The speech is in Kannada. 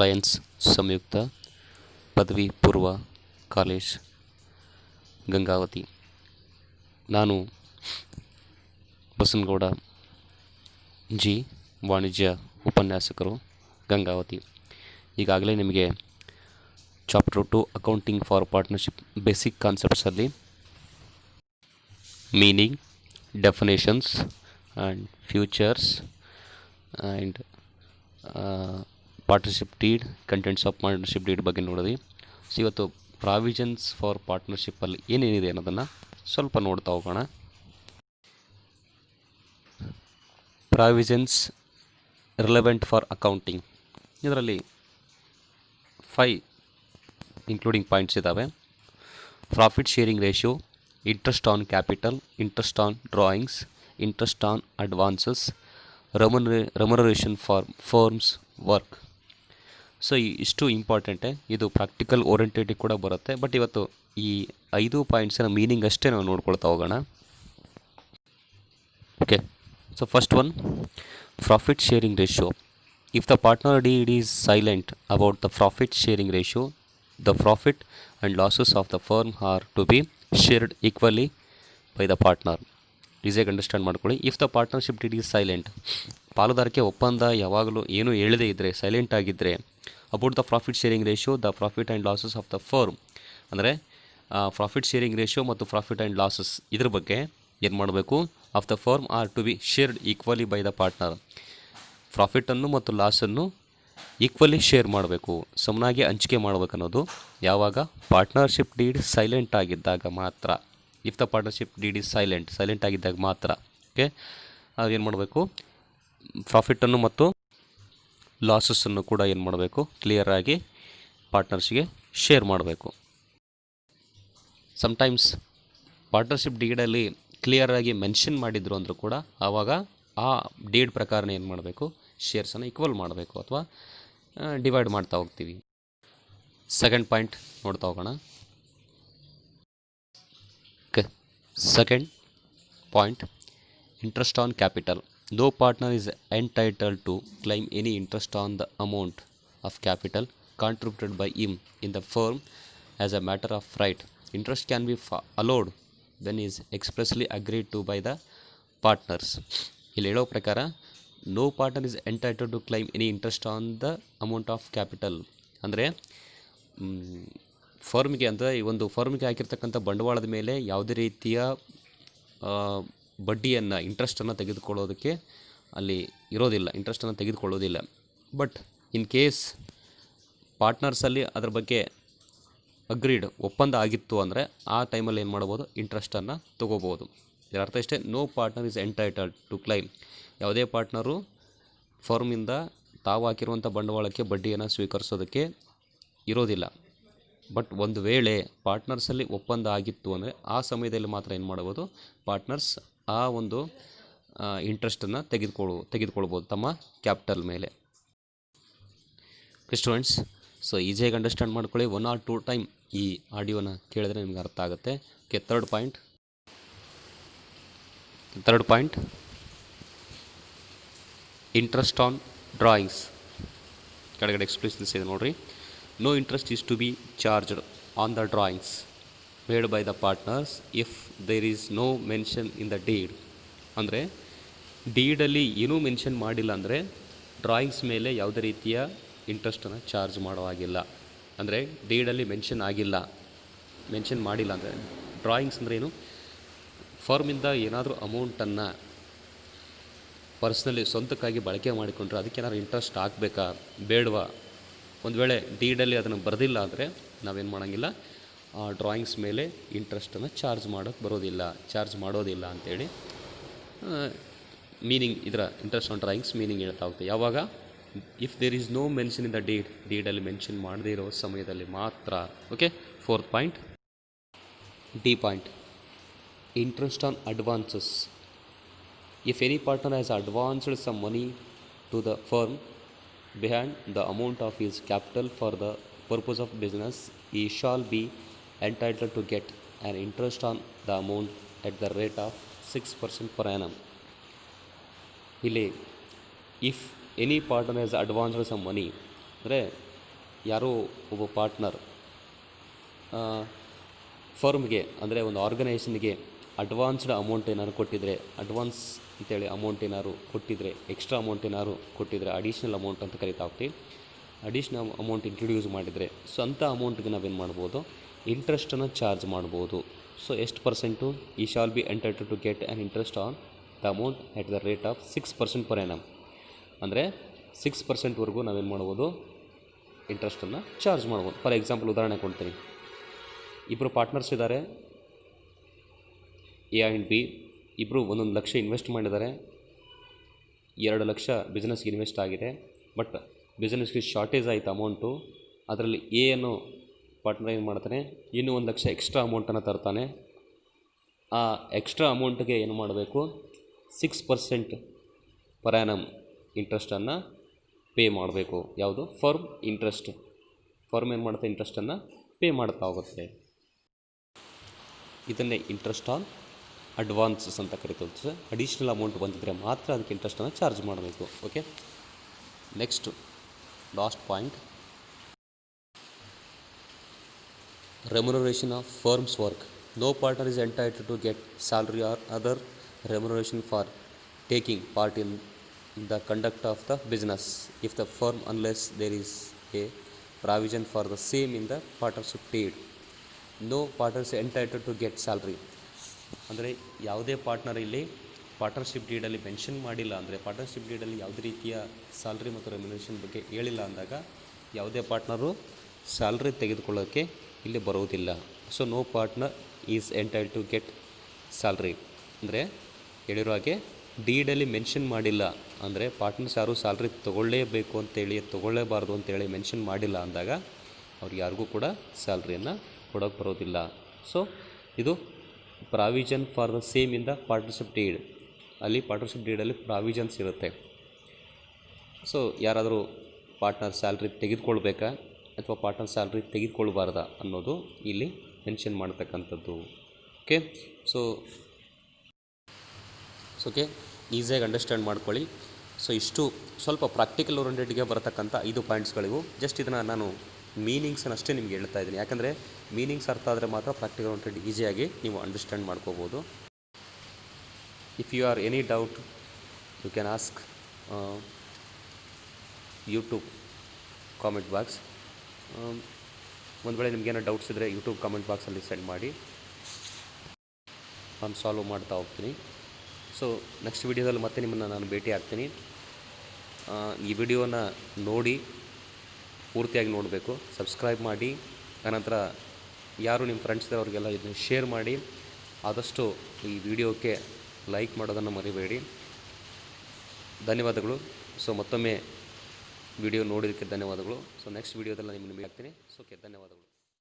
ಲಯನ್ಸ್ ಸಂಯುಕ್ತ ಪದವಿ ಪೂರ್ವ ಕಾಲೇಜ್ ಗಂಗಾವತಿ. ನಾನು ಬಸನಗೌಡ ಜಿ, ವಾಣಿಜ್ಯ ಉಪನ್ಯಾಸಕರು, ಗಂಗಾವತಿ. ಈಗಾಗಲೇ ನಿಮಗೆ chapter 2 accounting for partnership basic ಕಾನ್ಸೆಪ್ಟ್ಸಲ್ಲಿ meaning, definitions and features and partnership deed, contents of partnership deed ಬಗ್ಗೆ ನೋಡಿದ್ವಿ. ಸೊ ಇವತ್ತು ಪ್ರಾವಿಷನ್ಸ್ ಫಾರ್ ಪಾರ್ಟ್ನರ್ಶಿಪ್ಪಲ್ಲಿ ಏನೇನಿದೆ ಅನ್ನೋದನ್ನು ಸ್ವಲ್ಪ ನೋಡ್ತಾ ಹೋಗೋಣ. ಪ್ರಾವಿಷನ್ಸ್ ರಿಲೆವೆಂಟ್ ಫಾರ್ ಅಕೌಂಟಿಂಗ್, ಇದರಲ್ಲಿ 5 ಇನ್ಕ್ಲೂಡಿಂಗ್ ಪಾಯಿಂಟ್ಸ್ ಇದ್ದಾವೆ. Profit sharing ratio, interest on capital, interest on drawings, interest on advances, remuneration for firms work. So ಇಷ್ಟು ಇಂಪಾರ್ಟೆಂಟೇ, ಇದು ಪ್ರಾಕ್ಟಿಕಲ್ ಓರಿಯೆಂಟೆಡ್ ಕೂಡ ಬರುತ್ತೆ. ಬಟ್ ಇವತ್ತು ಈ 5 ಪಾಯಿಂಟ್ಸಿನ ಮೀನಿಂಗ್ ಅಷ್ಟೇ ನಾವು ನೋಡ್ಕೊಳ್ತಾ ಹೋಗೋಣ. Okay, so first one, profit sharing ratio. If the partner deed is silent about the profit sharing ratio, the profit and losses of the firm are to be shared equally by the partner. ಈಸಿಯಾಗಿ ಅಂಡರ್ಸ್ಟ್ಯಾಂಡ್ ಮಾಡ್ಕೊಳ್ಳಿ. If the partnership deed is silent, ಪಾಲುದಾರಿಕೆ ಒಪ್ಪಂದ ಯಾವಾಗಲೂ ಏನೂ ಹೇಳದೇ ಇದ್ದರೆ, ಸೈಲೆಂಟ್ ಆಗಿದ್ದರೆ, about the profit sharing ratio, the profit and losses of the firm, ಅಂದರೆ ಪ್ರಾಫಿಟ್ ಶೇರಿಂಗ್ ರೇಷಿಯೋ ಮತ್ತು ಪ್ರಾಫಿಟ್ ಆ್ಯಂಡ್ ಲಾಸಸ್ ಇದ್ರ ಬಗ್ಗೆ ಏನು ಮಾಡಬೇಕು, of the firm are to be shared equally by the partner. ಪ್ರಾಫಿಟನ್ನು ಮತ್ತು ಲಾಸನ್ನು ಈಕ್ವಲಿ ಶೇರ್ ಮಾಡಬೇಕು, ಸಮನಾಗಿ ಹಂಚಿಕೆ ಮಾಡಬೇಕು ಅನ್ನೋದು ಯಾವಾಗ ಪಾರ್ಟ್ನರ್ಶಿಪ್ ಡೀಡ್ ಸೈಲೆಂಟ್ ಆಗಿದ್ದಾಗ ಮಾತ್ರ. If the partnership deed is silent ಆಗಿದ್ದಾಗ ಮಾತ್ರ. ಓಕೆ, ಏನು ಮಾಡಬೇಕು, ಪ್ರಾಫಿಟನ್ನು ಮತ್ತು ಲಾಸಸ್ಸನ್ನು ಕೂಡ ಏನು ಮಾಡಬೇಕು, ಕ್ಲಿಯರಾಗಿ ಪಾರ್ಟ್ನರ್ಸ್ಗೆ ಶೇರ್ ಮಾಡಬೇಕು. ಸಮ್ಟೈಮ್ಸ್ ಪಾರ್ಟ್ನರ್ಶಿಪ್ ಡೀಡಲ್ಲಿ ಕ್ಲಿಯರಾಗಿ ಮೆನ್ಷನ್ ಮಾಡಿದ್ರು ಅಂದರೂ ಕೂಡ ಆವಾಗ ಆ ಡೀಡ್ ಪ್ರಕಾರ ಏನು ಮಾಡಬೇಕು, ಶೇರ್ಸನ್ನು ಈಕ್ವಲ್ ಮಾಡಬೇಕು ಅಥವಾ ಡಿವೈಡ್ ಮಾಡ್ತಾ ಹೋಗ್ತೀವಿ. ಸೆಕೆಂಡ್ ಪಾಯಿಂಟ್ ನೋಡ್ತಾ ಹೋಗೋಣ. Okay, second point, interest on capital. No partner is entitled to claim any interest on the amount of capital contributed by him in the firm as a matter of right. Interest can be allowed when is expressly agreed to by the partners. ಇಲ್ಲಿ ಹೇಳೋ ಪ್ರಕಾರ no partner is entitled to claim any interest on the amount of capital. ಅಂದರೆ ಫರ್ಮ್ಗೆ, ಅಂದರೆ ಈ ಒಂದು ಫರ್ಮ್ಗೆ ಹಾಕಿರ್ತಕ್ಕಂಥ ಬಂಡವಾಳದ ಮೇಲೆ ಯಾವುದೇ ರೀತಿಯ ಬಡ್ಡಿಯನ್ನು, ಇಂಟ್ರೆಸ್ಟನ್ನು ತೆಗೆದುಕೊಳ್ಳೋದಕ್ಕೆ ಅಲ್ಲಿ ಇರೋದಿಲ್ಲ, ಇಂಟ್ರೆಸ್ಟನ್ನು ತೆಗೆದುಕೊಳ್ಳೋದಿಲ್ಲ. ಬಟ್ ಇನ್ ಕೇಸ್ ಪಾರ್ಟ್ನರ್ಸಲ್ಲಿ ಅದ್ರ ಬಗ್ಗೆ ಅಗ್ರೀಡ್, ಒಪ್ಪಂದ ಆಗಿತ್ತು ಅಂದರೆ ಆ ಟೈಮಲ್ಲಿ ಏನು ಮಾಡ್ಬೋದು, ಇಂಟ್ರೆಸ್ಟನ್ನು ತೊಗೋಬೋದು. ಇದರ ಅರ್ಥ ಇಷ್ಟೇ, no partner is entitled to claim. ಯಾವುದೇ ಪಾರ್ಟ್ನರು ಫರ್ಮಿಂದ ತಾವು ಹಾಕಿರುವಂಥ ಬಂಡವಾಳಕ್ಕೆ ಬಡ್ಡಿಯನ್ನು ಸ್ವೀಕರಿಸೋದಕ್ಕೆ ಇರೋದಿಲ್ಲ. ಬಟ್ ಒಂದು ವೇಳೆ ಪಾರ್ಟ್ನರ್ಸಲ್ಲಿ ಒಪ್ಪಂದ ಆಗಿತ್ತು ಅಂದರೆ ಆ ಸಮಯದಲ್ಲಿ ಮಾತ್ರ ಏನು ಮಾಡ್ಬೋದು, ಪಾರ್ಟ್ನರ್ಸ್ ಆ ಒಂದು ಇಂಟ್ರೆಸ್ಟನ್ನು ತೆಗೆದುಕೊಳ್ಬೋದು ತಮ್ಮ ಕ್ಯಾಪಿಟಲ್ ಮೇಲೆ. ಸ್ಟೂಡೆಂಟ್ಸ್, ಸೊ ಈಸಿಯಾಗಿ ಅಂಡರ್ಸ್ಟ್ಯಾಂಡ್ ಮಾಡ್ಕೊಳ್ಳಿ. 1 or 2 ಟೈಮ್ ಈ ಆಡಿಯೋನ ಕೇಳಿದ್ರೆ ನಿಮ್ಗೆ ಅರ್ಥ ಆಗುತ್ತೆ. Okay, third point, interest on drawings. ಕೆಳಗಡೆ ಎಕ್ಸ್ಪ್ರೆಷನ್ಸ್ ಇದೆ ನೋಡಿರಿ. No interest is to be charged on the drawings made by the partners if there is no mention in the deed. ಅಂದರೆ ಡೀಡಲ್ಲಿ ಏನೂ ಮೆನ್ಷನ್ ಮಾಡಿಲ್ಲ ಅಂದರೆ ಡ್ರಾಯಿಂಗ್ಸ್ ಮೇಲೆ ಯಾವುದೇ ರೀತಿಯ ಇಂಟ್ರೆಸ್ಟನ್ನು ಚಾರ್ಜ್ ಮಾಡೋ ಹಾಗಿಲ್ಲ. ಅಂದರೆ ಡೀಡಲ್ಲಿ ಮೆನ್ಷನ್ ಮಾಡಿಲ್ಲ ಅಂದರೆ, ಡ್ರಾಯಿಂಗ್ಸ್ ಅಂದರೆ ಏನು, ಫರ್ಮಿಂದ ಏನಾದರೂ ಅಮೌಂಟನ್ನು ಪರ್ಸ್ನಲಿ ಸ್ವಂತಕ್ಕಾಗಿ ಬಳಕೆ ಮಾಡಿಕೊಂಡ್ರೆ ಅದಕ್ಕೆ ಏನಾದ್ರು ಇಂಟ್ರೆಸ್ಟ್ ಹಾಕಬೇಕಾ ಬೇಡವಾ. ಒಂದು ವೇಳೆ ಡೀಡಲ್ಲಿ ಅದನ್ನು ಬರೆದಿಲ್ಲ ಅಂದರೆ ನಾವೇನು ಮಾಡೋಂಗಿಲ್ಲ, ಆ ಡ್ರಾಯಿಂಗ್ಸ್ ಮೇಲೆ ಇಂಟ್ರೆಸ್ಟನ್ನು ಚಾರ್ಜ್ ಮಾಡೋದಿಲ್ಲ ಅಂಥೇಳಿ ಮೀನಿಂಗ್, ಇದರ ಇಂಟ್ರೆಸ್ಟ್ ಆನ್ ಡ್ರಾಯಿಂಗ್ಸ್ ಮೀನಿಂಗ್ ಹೇಳ್ತಾ ಹೋಗ್ತದೆ. ಯಾವಾಗ, if there is no mention in the ಡೀಡಲ್ಲಿ ಮೆನ್ಷನ್ ಮಾಡದೇ ಇರೋ ಸಮಯದಲ್ಲಿ ಮಾತ್ರ. Okay, fourth point, D point, interest on advances. If any partner has advanced some money to the firm behind the amount of his capital for the purpose of business, he shall be entitled to get an interest on the amount at the rate of 6% per annum. ಇಲ್ಲಿ if any partner has advanced some money ಅಂದರೆ ಯಾರೋ ಒಬ್ಬ ಪಾರ್ಟ್ನರ್ ಫರ್ಮ್ಗೆ ಅಂದರೆ ಒಂದು ಆರ್ಗನೈಸೇಷನ್ಗೆ ಅಡ್ವಾನ್ಸ್ಡ್ ಅಮೌಂಟ್ ಏನಾದ್ರು ಕೊಟ್ಟಿದ್ದರೆ, ಅಡ್ವಾನ್ಸ್ ಅಂತೇಳಿ ಅಮೌಂಟ್ ಏನಾದ್ರು ಕೊಟ್ಟಿದ್ದರೆ, ಎಕ್ಸ್ಟ್ರಾ ಅಮೌಂಟ್ ಏನಾದ್ರು ಕೊಟ್ಟಿದ್ದರೆ, ಅಡಿಷ್ನಲ್ ಅಮೌಂಟ್ ಅಂತ ಕರಿತಾ ಹೋಗ್ತೀವಿ. ಅಡಿಷ್ನಲ್ ಅಮೌಂಟ್ ಇಂಟ್ರೊಡ್ಯೂಸ್ ಮಾಡಿದರೆ ಸೊ ಅಂಥ ಅಮೌಂಟ್ಗೆ ನಾವೇನು ಮಾಡ್ಬೋದು, ಇಂಟ್ರೆಸ್ಟನ್ನು ಚಾರ್ಜ್ ಮಾಡ್ಬೋದು. ಸೊ ಎಷ್ಟು percent? He shall be entitled to get an interest on the amount at the rate of 6% per annum. ಅಂದರೆ 6%ವರೆಗೂ ನಾವೇನು ಮಾಡ್ಬೋದು, ಇಂಟ್ರೆಸ್ಟನ್ನು ಚಾರ್ಜ್ ಮಾಡ್ಬೋದು. ಫಾರ್ ಎಕ್ಸಾಂಪಲ್ ಉದಾಹರಣೆ ಕೊಡ್ತೀನಿ. ಇಬ್ಬರು ಪಾರ್ಟ್ನರ್ಸ್ ಇದ್ದಾರೆ, ಎ ಆ್ಯಂಡ್ ಬಿ. ಇಬ್ಬರು 1 ಲಕ್ಷ ಇನ್ವೆಸ್ಟ್ ಮಾಡಿದ್ದಾರೆ. 2 ಲಕ್ಷ ಬಿಸ್ನೆಸ್ಗೆ ಇನ್ವೆಸ್ಟ್ ಆಗಿದೆ. ಬಟ್ ಬಿಸ್ನೆಸ್ಗೆ ಶಾರ್ಟೇಜ್ ಆಯಿತು ಅಮೌಂಟು. ಅದರಲ್ಲಿ ಎ ಅನ್ನೋ ಪಾರ್ಟ್ನರ್ ಏನು ಮಾಡ್ತಾನೆ, ಇನ್ನೂ 1 ಲಕ್ಷ ಎಕ್ಸ್ಟ್ರಾ ಅಮೌಂಟನ್ನು ತರ್ತಾನೆ. ಆ ಎಕ್ಸ್ಟ್ರಾ ಅಮೌಂಟ್ಗೆ ಏನು ಮಾಡಬೇಕು, 6% ಪರ್ annum ಇಂಟ್ರೆಸ್ಟನ್ನು ಪೇ ಮಾಡಬೇಕು. ಯಾವುದು? Firm interest. ಫರ್ಮ್ ಏನು ಮಾಡುತ್ತೆ, ಇಂಟ್ರೆಸ್ಟನ್ನು ಪೇ ಮಾಡ್ತಾ ಹೋಗುತ್ತೆ. ಇದನ್ನೇ ಇಂಟ್ರೆಸ್ಟ್ ಆನ್ ಅಡ್ವಾನ್ಸಸ್ ಅಂತ ಕರಿತೀವಿ. ಅಡಿಷ್ನಲ್ ಅಮೌಂಟ್ ಬಂದಿದ್ದರೆ ಮಾತ್ರ ಅದಕ್ಕೆ ಇಂಟ್ರೆಸ್ಟನ್ನು ಚಾರ್ಜ್ ಮಾಡಬೇಕು. Okay, next last point, remuneration of firm's work. No partner is entitled to get salary or other remuneration for taking part in the conduct of the business if the firm, unless there is a provision for the same in the partnership deed. No partner is entitled to get salary. ಅಂದರೆ ಯಾವುದೇ ಪಾರ್ಟ್ನರ್ ಇಲ್ಲಿ ಪಾರ್ಟ್ನರ್ಶಿಪ್ ಡೀಡಲ್ಲಿ ಮೆನ್ಷನ್ ಮಾಡಿಲ್ಲ, ಅಂದರೆ ಪಾರ್ಟ್ನರ್ಶಿಪ್ ಡೀಡಲ್ಲಿ ಯಾವುದೇ ರೀತಿಯ ಸ್ಯಾಲ್ರಿ ಮತ್ತು ರೆಮ್ಯುನರೇಷನ್ ಬಗ್ಗೆ ಹೇಳಿಲ್ಲ ಅಂದಾಗ ಯಾವುದೇ ಪಾರ್ಟ್ನರು ಸ್ಯಾಲ್ರಿ ತೆಗೆದುಕೊಳ್ಳೋಕ್ಕೆ ಇಲ್ಲಿ ಬರುವುದಿಲ್ಲ. So no partner is entitled to get salary. ಅಂದರೆ ಹೇಳಿರೋ ಹಾಗೆ ಡೀಡಲ್ಲಿ ಮೆನ್ಷನ್ ಮಾಡಿಲ್ಲ, ಅಂದರೆ ಪಾರ್ಟ್ನರ್ಸ್ ಯಾರು ಸ್ಯಾಲ್ರಿ ತೊಗೊಳ್ಳೇಬೇಕು ಅಂತೇಳಿ, ತೊಗೊಳ್ಳೇಬಾರ್ದು ಅಂತೇಳಿ ಮೆನ್ಷನ್ ಮಾಡಿಲ್ಲ ಅಂದಾಗ ಅವ್ರಿಗೆ ಯಾರಿಗೂ ಕೂಡ ಸ್ಯಾಲ್ರಿಯನ್ನು ಕೊಡೋಕ್ಕೆ ಬರೋದಿಲ್ಲ. ಸೊ ಇದು provision for the same in the partnership deed. ಅಲ್ಲಿ ಪಾರ್ಟ್ನರ್ಶಿಪ್ ಡೀಡಲ್ಲಿ ಪ್ರಾವಿಷನ್ಸ್ ಇರುತ್ತೆ. ಸೊ ಯಾರಾದರೂ ಪಾರ್ಟ್ನರ್ ಸ್ಯಾಲ್ರಿ ತೆಗೆದುಕೊಳ್ಬೇಕಾ ಅಥವಾ ಪಾರ್ಟ್ನರ್ ಸ್ಯಾಲ್ರಿ ತೆಗೆದುಕೊಳ್ಬಾರ್ದಾ ಅನ್ನೋದು ಇಲ್ಲಿ ಮೆನ್ಷನ್ ಮಾಡ್ತಕ್ಕಂಥದ್ದು. ಓಕೆ, ಸೊ ಓಕೆ, ಈಸಿಯಾಗಿ ಅಂಡರ್ಸ್ಟ್ಯಾಂಡ್ ಮಾಡ್ಕೊಳ್ಳಿ. ಸೊ ಇಷ್ಟು ಸ್ವಲ್ಪ ಪ್ರಾಕ್ಟಿಕಲ್ ಓರಿಯೆಂಟೆಡ್ಗೆ ಬರತಕ್ಕಂಥ 5 ಪಾಯಿಂಟ್ಸ್ಗಳಿವು. ಜಸ್ಟ್ ಇದನ್ನು ನಾನು ಮೀನಿಂಗ್ಸನ್ನು ಅಷ್ಟೇ ನಿಮ್ಗೆ ಹೇಳ್ತಾ ಇದ್ದೀನಿ, ಯಾಕಂದರೆ ಮೀನಿಂಗ್ಸ್ ಅರ್ಥ ಆದರೆ ಮಾತ್ರ ಪ್ರಾಕ್ಟಿಕಲ್ ಓರಿಯೆಂಟೆಡ್ ಈಸಿಯಾಗಿ ನೀವು ಅಂಡರ್ಸ್ಟ್ಯಾಂಡ್ ಮಾಡ್ಕೋಬೋದು. If you are any doubt you can ask YouTube comment box. ಒಂದು ವೇಳೆ ನಿಮಗೇನೋ ಡೌಟ್ಸ್ ಇದ್ದರೆ ಯೂಟ್ಯೂಬ್ ಕಾಮೆಂಟ್ ಬಾಕ್ಸಲ್ಲಿ ಸೆಂಡ್ ಮಾಡಿ, ನಾನು ಸಾಲ್ವ್ ಮಾಡ್ತಾ ಹೋಗ್ತೀನಿ. ಸೊ ನೆಕ್ಸ್ಟ್ ವಿಡಿಯೋದಲ್ಲಿ ಮತ್ತೆ ನಿಮ್ಮನ್ನು ನಾನು ಭೇಟಿ ಆಗ್ತೀನಿ. ಈ ವಿಡಿಯೋನ ನೋಡಿ ಪೂರ್ತಿಯಾಗಿ ನೋಡಬೇಕು, ಸಬ್ಸ್ಕ್ರೈಬ್ ಮಾಡಿ. ಆನಂತರ ಯಾರು ನಿಮ್ಮ ಫ್ರೆಂಡ್ಸ್ ಇದ್ದಾರೆ ಅವರಿಗೆಲ್ಲ ಇದನ್ನು ಶೇರ್ ಮಾಡಿ. ಆದಷ್ಟು ಈ ವಿಡಿಯೋಕ್ಕೆ ಲೈಕ್ ಮಾಡೋದನ್ನು ಮರಿಬೇಡಿ. ಧನ್ಯವಾದಗಳು. ಸೊ ಮತ್ತೊಮ್ಮೆ ವಿಡಿಯೋ ನೋಡೋದಕ್ಕೆ ಧನ್ಯವಾದಗಳು. ಸೊ ನೆಕ್ಸ್ಟ್ ವಿಡಿಯೋದಲ್ಲಿ ನಿಮ್ಮನ್ನು ಭೇಟಿ ಆಗ್ತೀನಿ. ಸೊ ಓಕೆ, ಧನ್ಯವಾದಗಳು.